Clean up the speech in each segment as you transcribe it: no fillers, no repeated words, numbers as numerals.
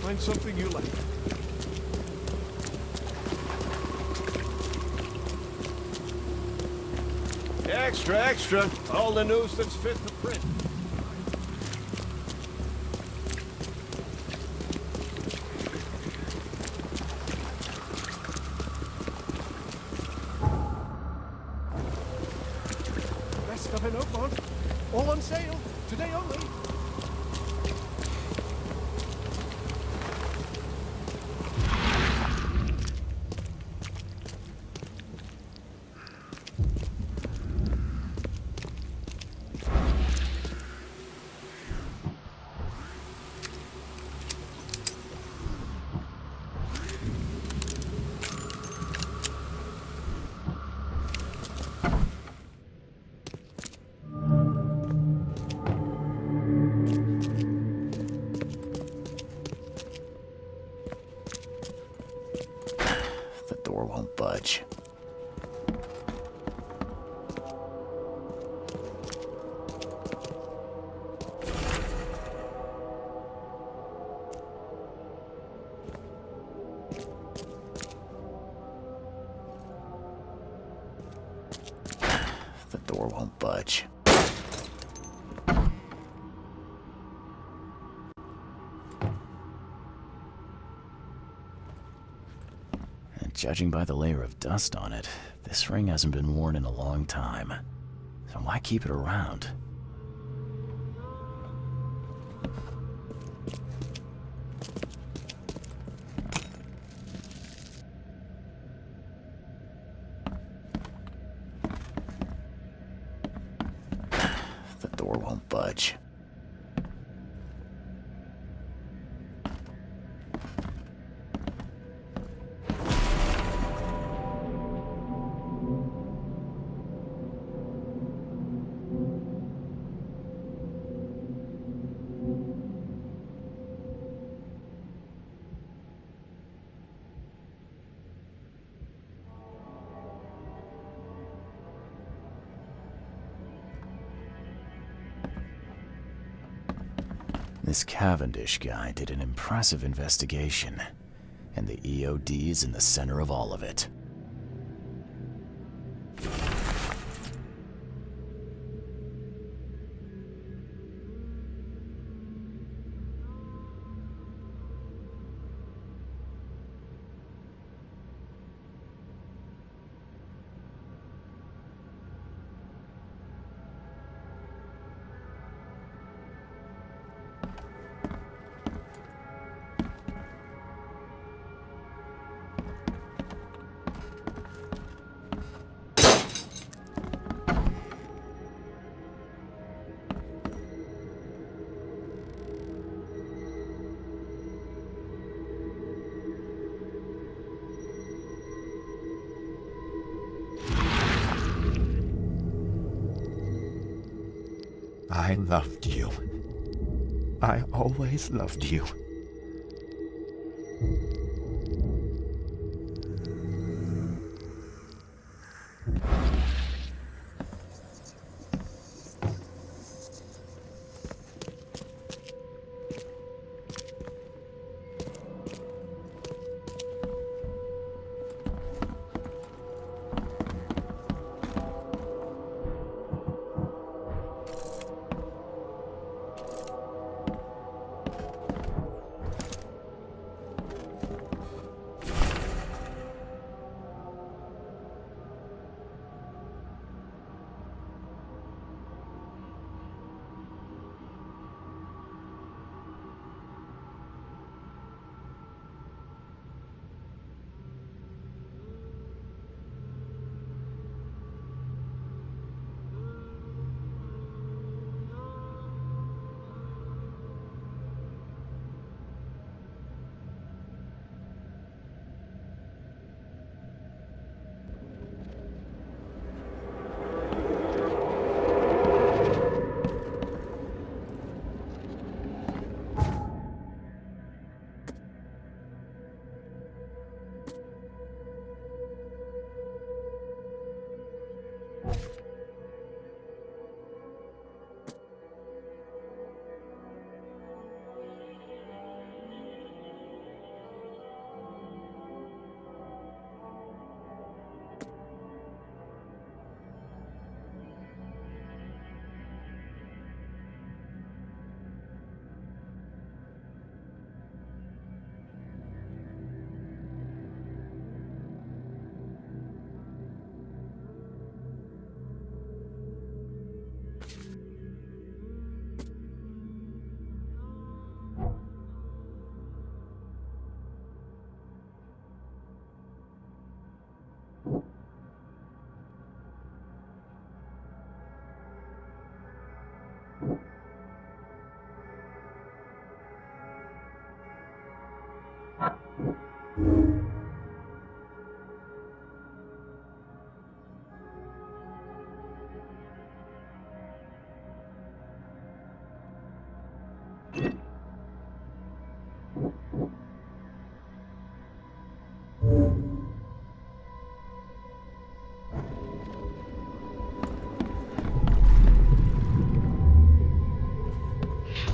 Find something you like. Extra, extra. All the news that's fit to print. Best of an Oakmont. All on sale. Today only. Won't budge. The door won't budge. Judging by the layer of dust on it, this ring hasn't been worn in a long time. So why keep it around? The door won't budge. This Cavendish guy did an impressive investigation, and the EOD is in the center of all of it. I loved you. I always loved you.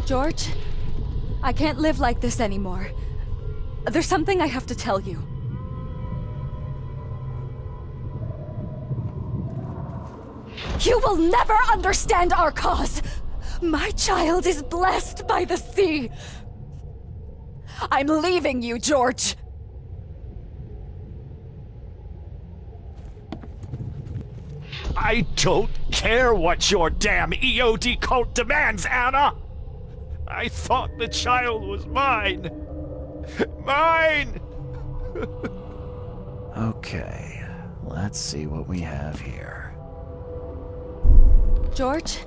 George, I can't live like this anymore. There's something I have to tell you. You will never understand our cause! My child is blessed by the sea! I'm leaving you, George! I don't care what your damn EOD cult demands, Anna! I thought the child was mine! Mine! Okay, let's see what we have here. George?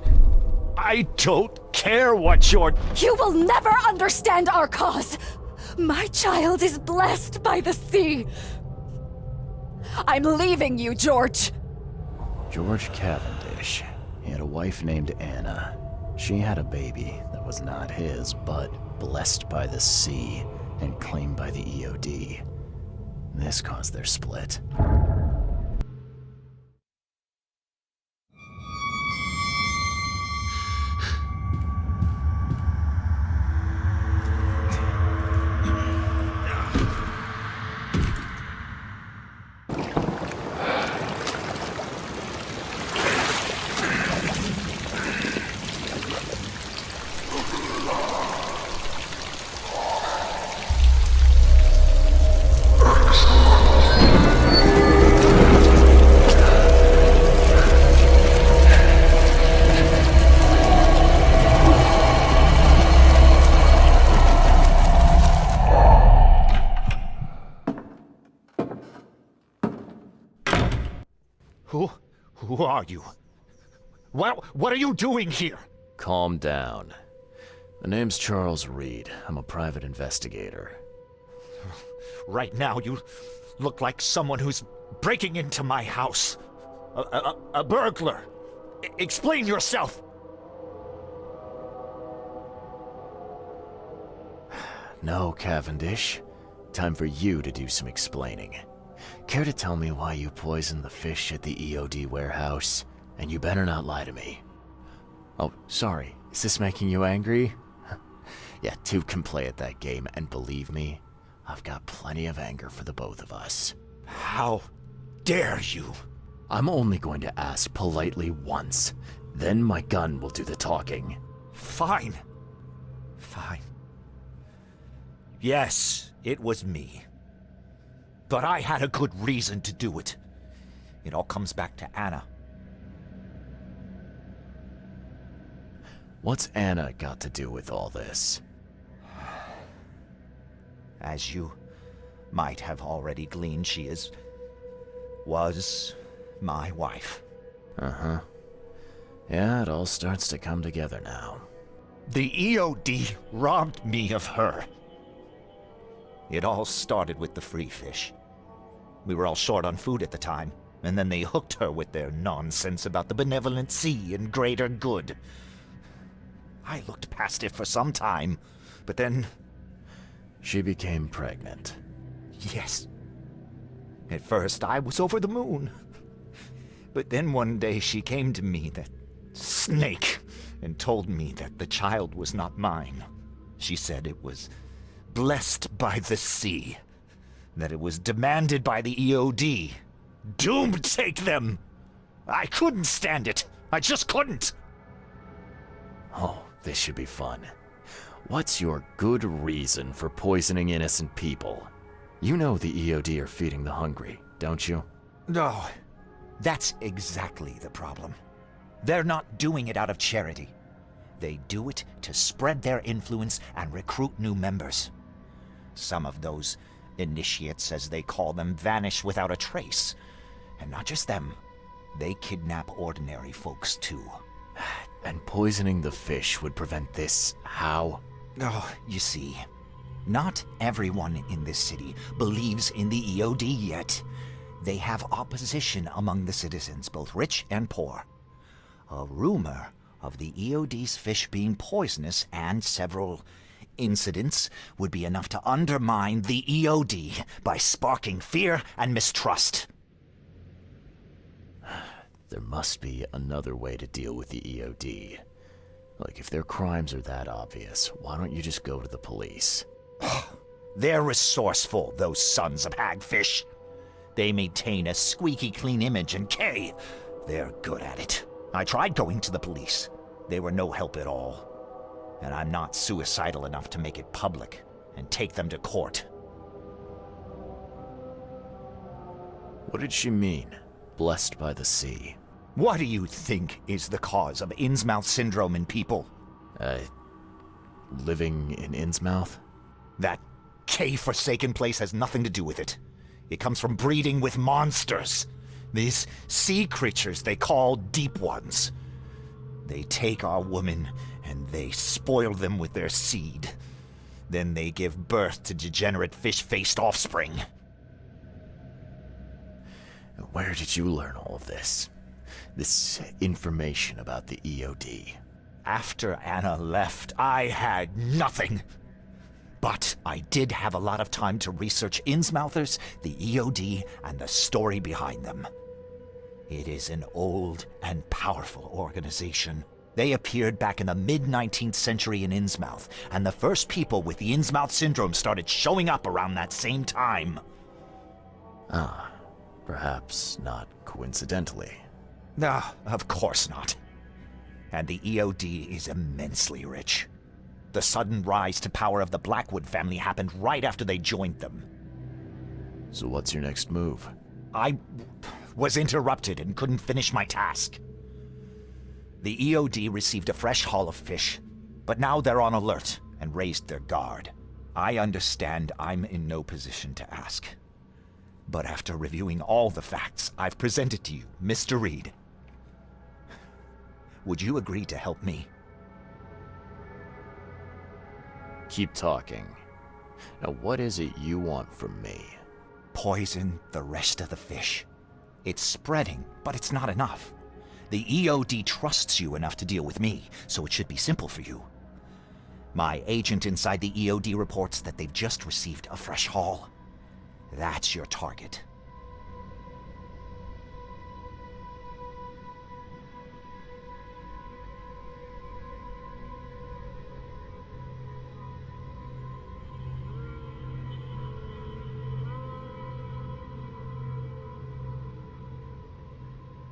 I don't care what your... You will never understand our cause! My child is blessed by the sea! I'm leaving you, George! George Cavendish. He had a wife named Anna. She had a baby that was not his, but blessed by the sea and claimed by the EOD. This caused their split. Who are you? What are you doing here? Calm down. The name's Charles Reed. I'm a private investigator. Right now, you look like someone who's breaking into my house. A burglar. Explain yourself. No, Cavendish. Time for you to do some explaining. Care to tell me why you poisoned the fish at the EOD warehouse? And you better not lie to me. Oh, sorry. Is this making you angry? Yeah, two can play at that game, and believe me, I've got plenty of anger for the both of us. How dare you? I'm only going to ask politely once. Then my gun will do the talking. Fine. Fine. Yes, it was me. But I had a good reason to do it. It all comes back to Anna. What's Anna got to do with all this? As you might have already gleaned, she was my wife. Uh-huh. Yeah, it all starts to come together now. The EOD robbed me of her. It all started with the free fish. We were all short on food at the time, and then they hooked her with their nonsense about the benevolent sea and greater good. I looked past it for some time, but then... She became pregnant. Yes. At first, I was over the moon. But then one day she came to me, that snake, and told me that the child was not mine. She said it was blessed by the sea, that it was demanded by the EOD. Doomed take them! I couldn't stand it. I just couldn't. Oh, this should be fun. What's your good reason for poisoning innocent people? You know the EOD are feeding the hungry, don't you? No, that's exactly the problem. They're not doing it out of charity. They do it to spread their influence and recruit new members. Some of those initiates, as they call them, vanish without a trace. And not just them. They kidnap ordinary folks, too. And poisoning the fish would prevent this. How? Oh, you see, not everyone in this city believes in the EOD yet. They have opposition among the citizens, both rich and poor. A rumor of the EOD's fish being poisonous and several incidents would be enough to undermine the EOD by sparking fear and mistrust. There must be another way to deal with the EOD. Like, if their crimes are that obvious, why don't you just go to the police? They're resourceful, those sons of hagfish. They maintain a squeaky clean image, and they're good at it. I tried going to the police. They were no help at all. And I'm not suicidal enough to make it public and take them to court. What did she mean? Blessed by the sea. What do you think is the cause of Innsmouth syndrome in people? Living in Innsmouth? That K-forsaken place has nothing to do with it. It comes from breeding with monsters. These sea creatures they call Deep Ones. They take our women and they spoil them with their seed. Then they give birth to degenerate fish-faced offspring. Where did you learn all of this? This information about the EOD? After Anna left, I had nothing. But I did have a lot of time to research Innsmouthers, the EOD, and the story behind them. It is an old and powerful organization. They appeared back in the mid-19th century in Innsmouth, and the first people with the Innsmouth syndrome started showing up around that same time. Ah, perhaps not coincidentally. No, of course not. And the EOD is immensely rich. The sudden rise to power of the Blackwood family happened right after they joined them. So what's your next move? I was interrupted and couldn't finish my task. The EOD received a fresh haul of fish, but now they're on alert and raised their guard. I understand I'm in no position to ask. But after reviewing all the facts I've presented to you, Mr. Reed, would you agree to help me? Keep talking. Now, what is it you want from me? Poison the rest of the fish. It's spreading, but it's not enough. The EOD trusts you enough to deal with me, so it should be simple for you. My agent inside the EOD reports that they've just received a fresh haul. That's your target.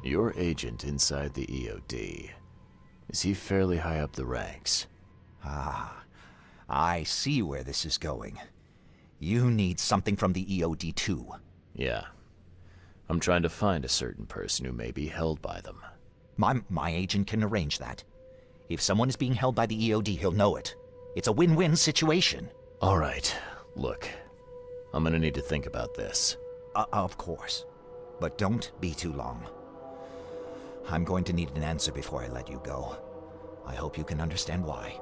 Your agent inside the EOD. Is he fairly high up the ranks? Ah, I see where this is going. You need something from the EOD too. Yeah. I'm trying to find a certain person who may be held by them. My agent can arrange that. If someone is being held by the EOD, he'll know it. It's a win-win situation. Alright, look. I'm gonna need to think about this. Of course. But don't be too long. I'm going to need an answer before I let you go. I hope you can understand why.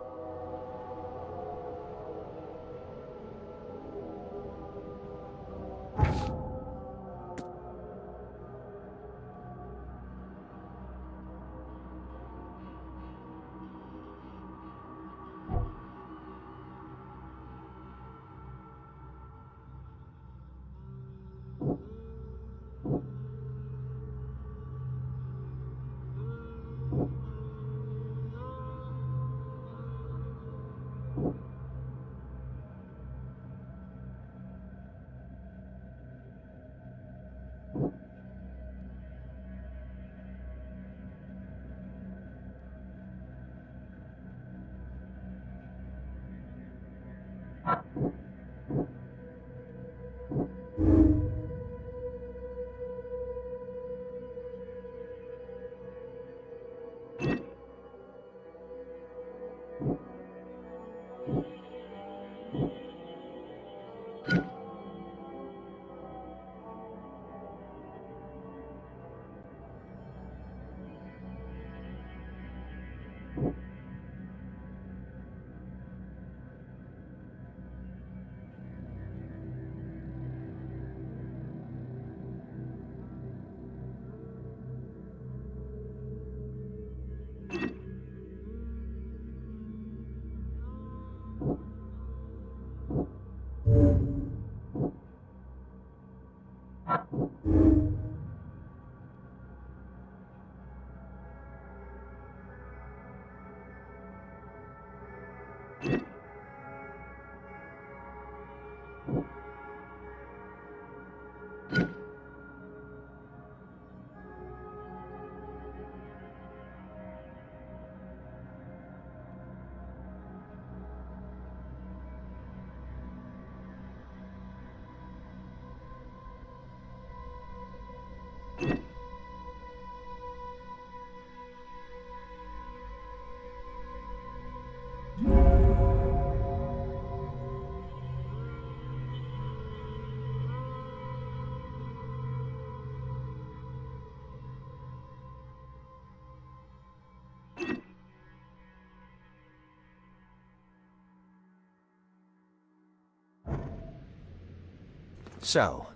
So,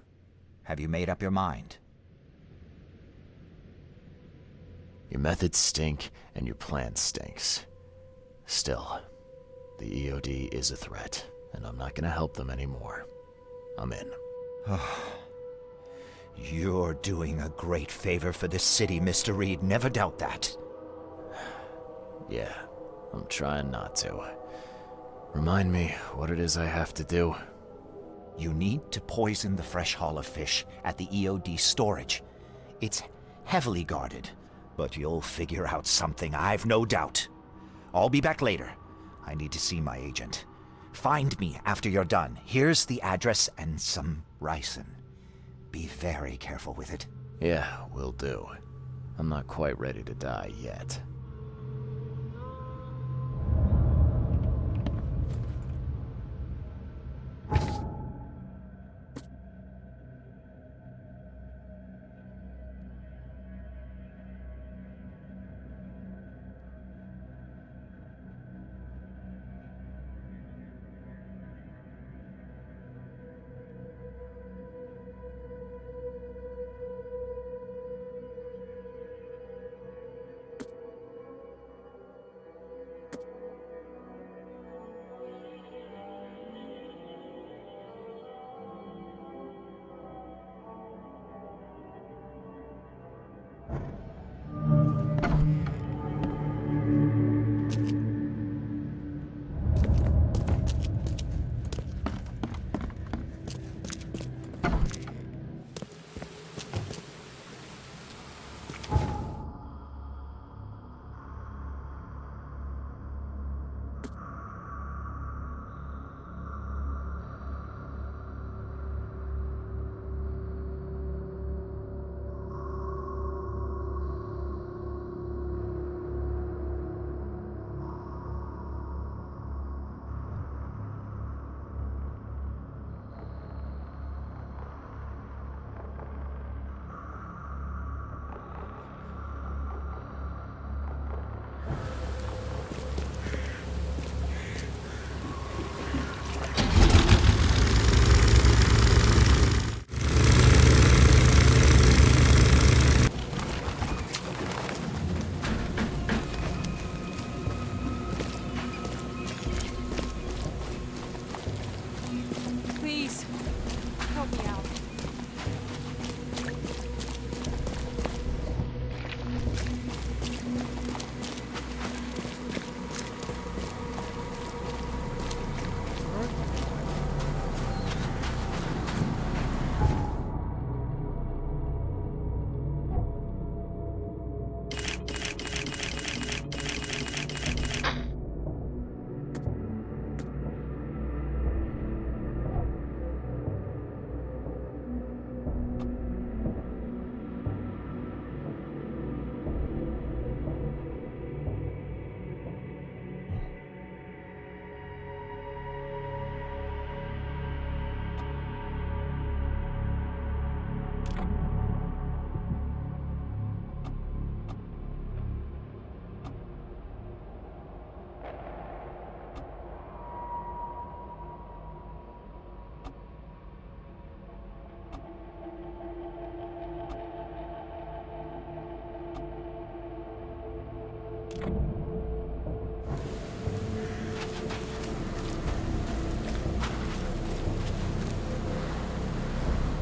have you made up your mind? Your methods stink, and your plan stinks. Still, the EOD is a threat, and I'm not gonna help them anymore. I'm in. You're doing a great favor for this city, Mr. Reed. Never doubt that. Yeah, I'm trying not to. Remind me what it is I have to do. You need to poison the fresh haul of fish at the EOD storage. It's heavily guarded, but you'll figure out something, I've no doubt. I'll be back later. I need to see my agent. Find me after you're done. Here's the address and some ricin. Be very careful with it. Yeah, will do. I'm not quite ready to die yet.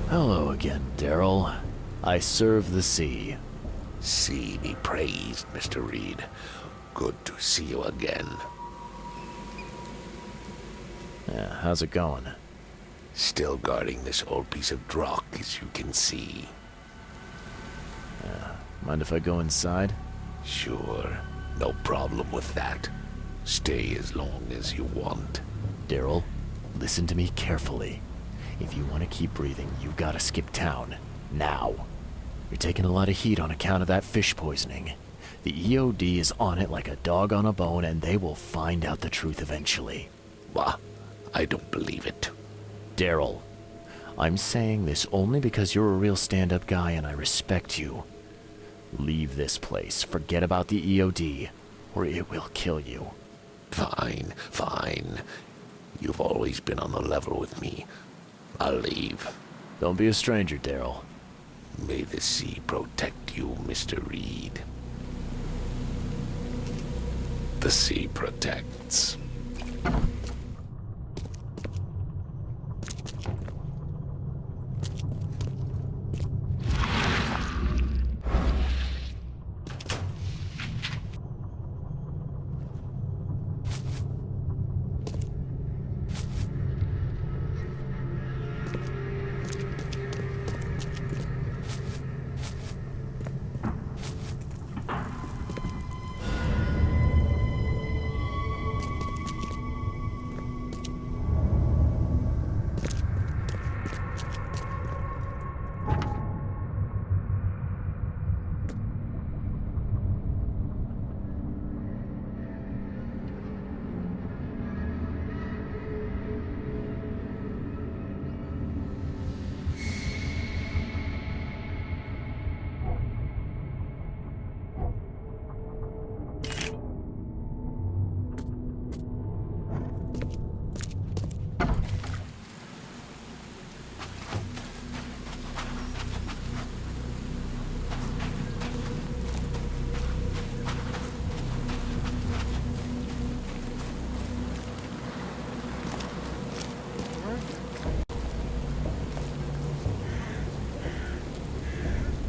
Hello again, Daryl. I serve the sea. See be praised, Mr. Reed. Good to see you again. Yeah, how's it going? Still guarding this old piece of drock, as you can see. Mind if I go inside? Sure, no problem with that. Stay as long as you want. Daryl, listen to me carefully. If you want to keep breathing, you gotta skip town. Now. You're taking a lot of heat on account of that fish poisoning. The EOD is on it like a dog on a bone, and they will find out the truth eventually. Bah, I don't believe it. Daryl, I'm saying this only because you're a real stand-up guy and I respect you. Leave this place, forget about the EOD, or it will kill you. Fine, fine. You've always been on the level with me. I'll leave. Don't be a stranger, Daryl. May the sea protect you, Mr. Reed. The sea protects.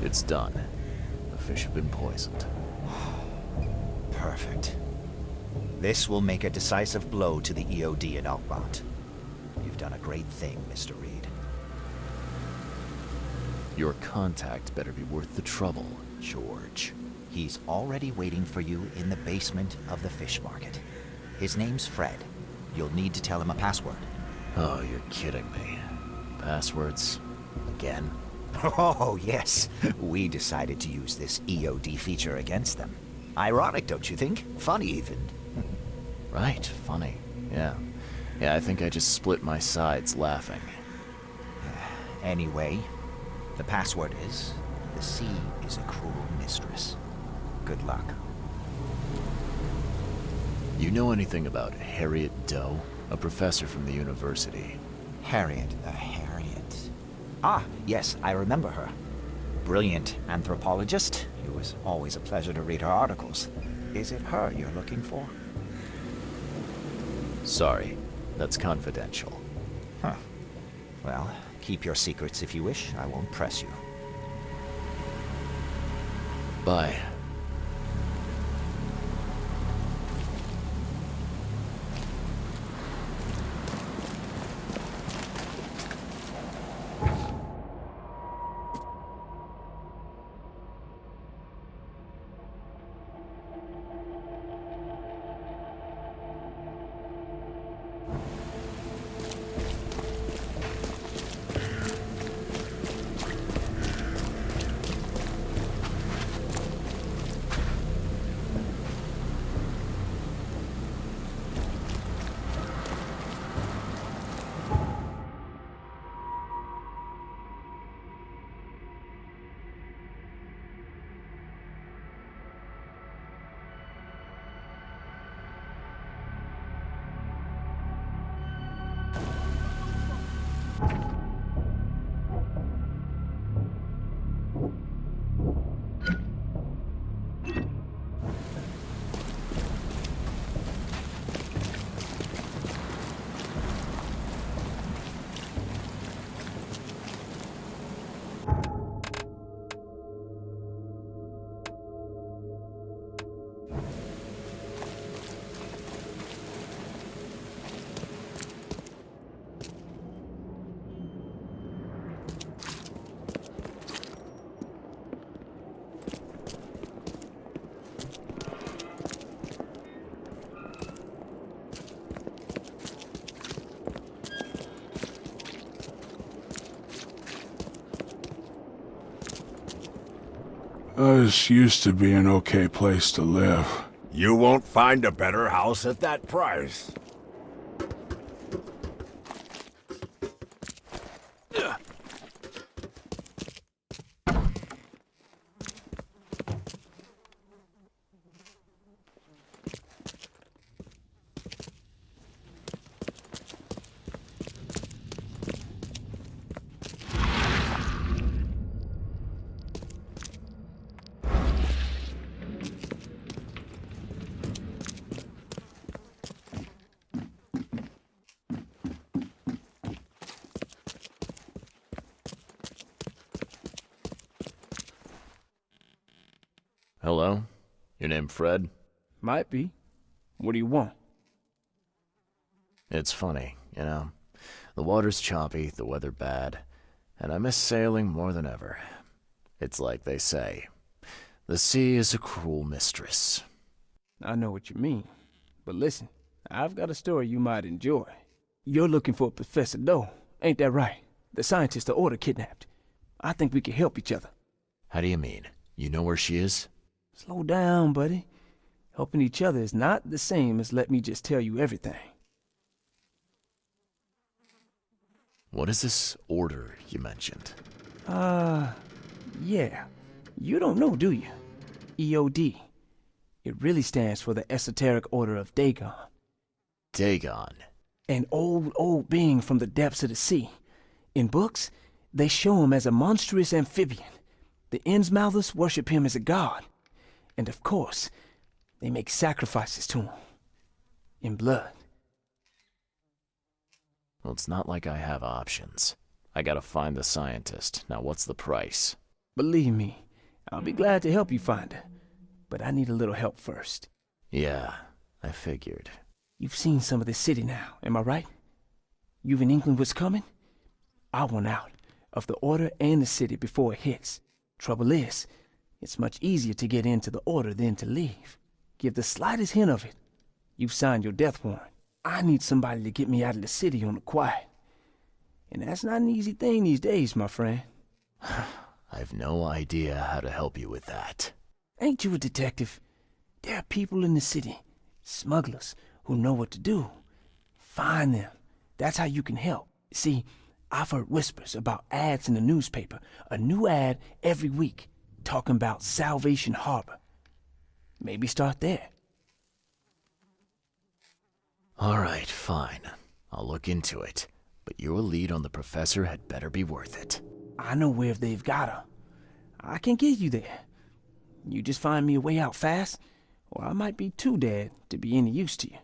It's done. The fish have been poisoned. Perfect. This will make a decisive blow to the EOD in Alkmaar. You've done a great thing, Mr. Reed. Your contact better be worth the trouble. George. He's already waiting for you in the basement of the fish market. His name's Fred. You'll need to tell him a password. Oh, you're kidding me. Passwords? Again? Oh, yes. We decided to use this EOD feature against them. Ironic, don't you think? Funny, even. Right, funny. Yeah. Yeah, I think I just split my sides laughing. Anyway, the password is, the sea is a cruel mistress. Good luck. You know anything about Harriet Doe? A professor from the university. Harriet. Ah, yes, I remember her. Brilliant anthropologist. It was always a pleasure to read her articles. Is it her you're looking for? Sorry, that's confidential. Huh. Well, keep your secrets if you wish. I won't press you. Bye. This used to be an okay place to live. You won't find a better house at that price. Hello? Your name Fred? Might be. What do you want? It's funny, you know. The water's choppy, the weather bad, and I miss sailing more than ever. It's like they say, the sea is a cruel mistress. I know what you mean. But listen, I've got a story you might enjoy. You're looking for Professor Doe, ain't that right? The scientist the Order kidnapped. I think we can help each other. How do you mean? You know where she is? Slow down, buddy. Helping each other is not the same as let me just tell you everything. What is this order you mentioned? Yeah. You don't know, do you? EOD. It really stands for the Esoteric Order of Dagon. Dagon. An old being from the depths of the sea. In books, they show him as a monstrous amphibian. The Innsmouthers worship him as a god. And of course, they make sacrifices to him. In blood. Well, it's not like I have options. I gotta find the scientist. Now, what's the price? Believe me, I'll be glad to help you find her. But I need a little help first. Yeah, I figured. You've seen some of this city now, am I right? You've an inkling what's coming? I want out of the Order and the city before it hits. Trouble is, it's much easier to get into the Order than to leave. Give the slightest hint of it, you've signed your death warrant. I need somebody to get me out of the city on the quiet. And that's not an easy thing these days, my friend. I've no idea how to help you with that. Ain't you a detective? There are people in the city, smugglers, who know what to do. Find them. That's how you can help. See, I've heard whispers about ads in the newspaper. A new ad every week, talking about Salvation Harbor. Maybe start there. All right, fine. I'll look into it. But your lead on the professor had better be worth it. I know where they've got her. I can get you there. You just find me a way out fast, or I might be too dead to be any use to you.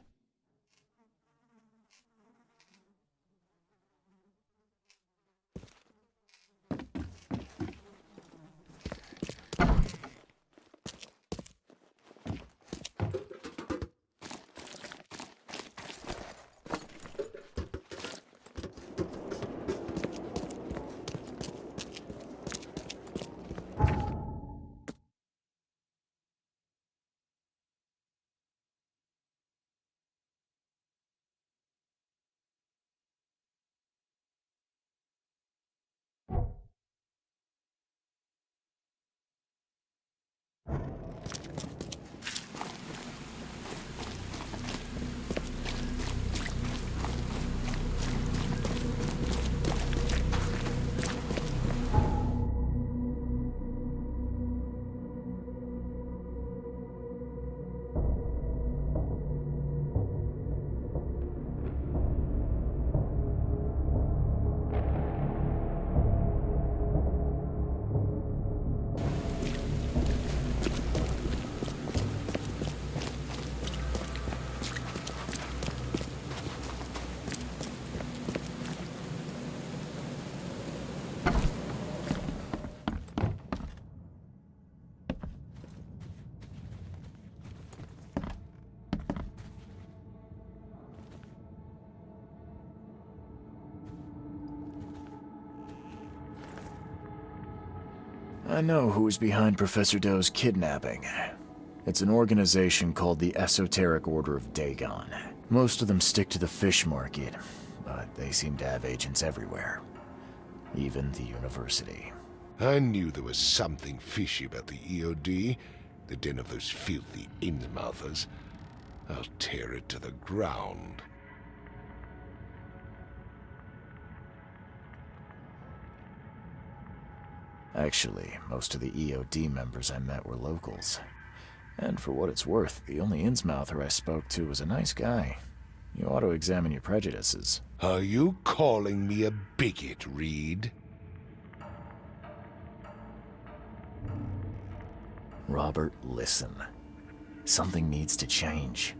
I know who's behind Professor Doe's kidnapping. It's an organization called the Esoteric Order of Dagon. Most of them stick to the fish market, but they seem to have agents everywhere. Even the university. I knew there was something fishy about the EOD, the den of those filthy Innsmouthers. I'll tear it to the ground. Actually, most of the EOD members I met were locals. And for what it's worth, the only Innsmouther I spoke to was a nice guy. You ought to examine your prejudices. Are you calling me a bigot, Reed? Robert, listen. Something needs to change.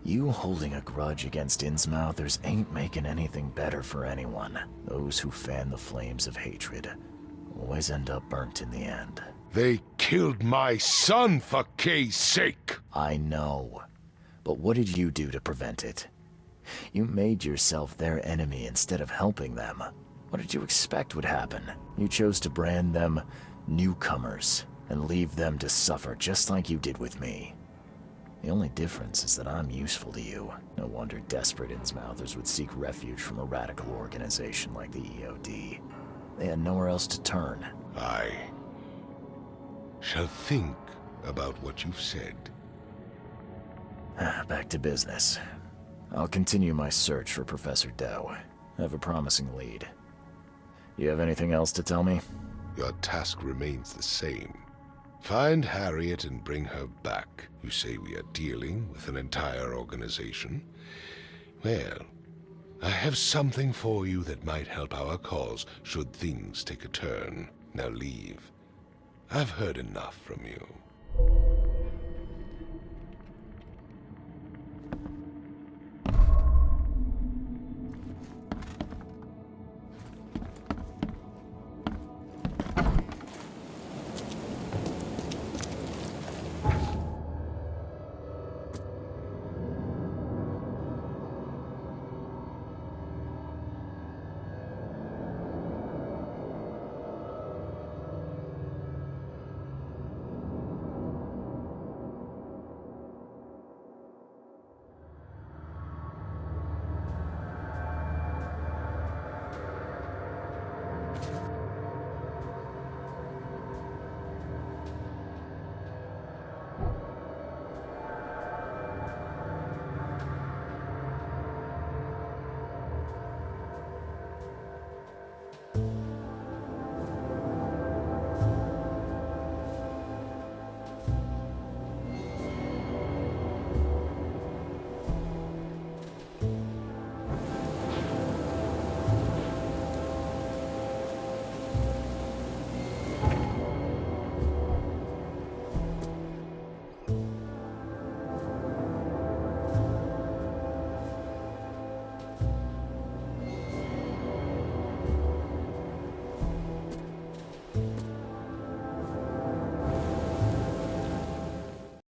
You holding a grudge against Innsmouthers ain't making anything better for anyone. Those who fan the flames of hatred always end up burnt in the end. They killed my son for Kay's sake! I know. But what did you do to prevent it? You made yourself their enemy instead of helping them. What did you expect would happen? You chose to brand them newcomers and leave them to suffer just like you did with me. The only difference is that I'm useful to you. No wonder desperate Innsmouthers would seek refuge from a radical organization like the EOD. They had nowhere else to turn. I shall think about what you've said. Back to business. I'll continue my search for Professor Doe. I have a promising lead. You have anything else to tell me? Your task remains the same. Find Harriet and bring her back. You say we are dealing with an entire organization? Well, I have something for you that might help our cause should things take a turn. Now leave. I've heard enough from you.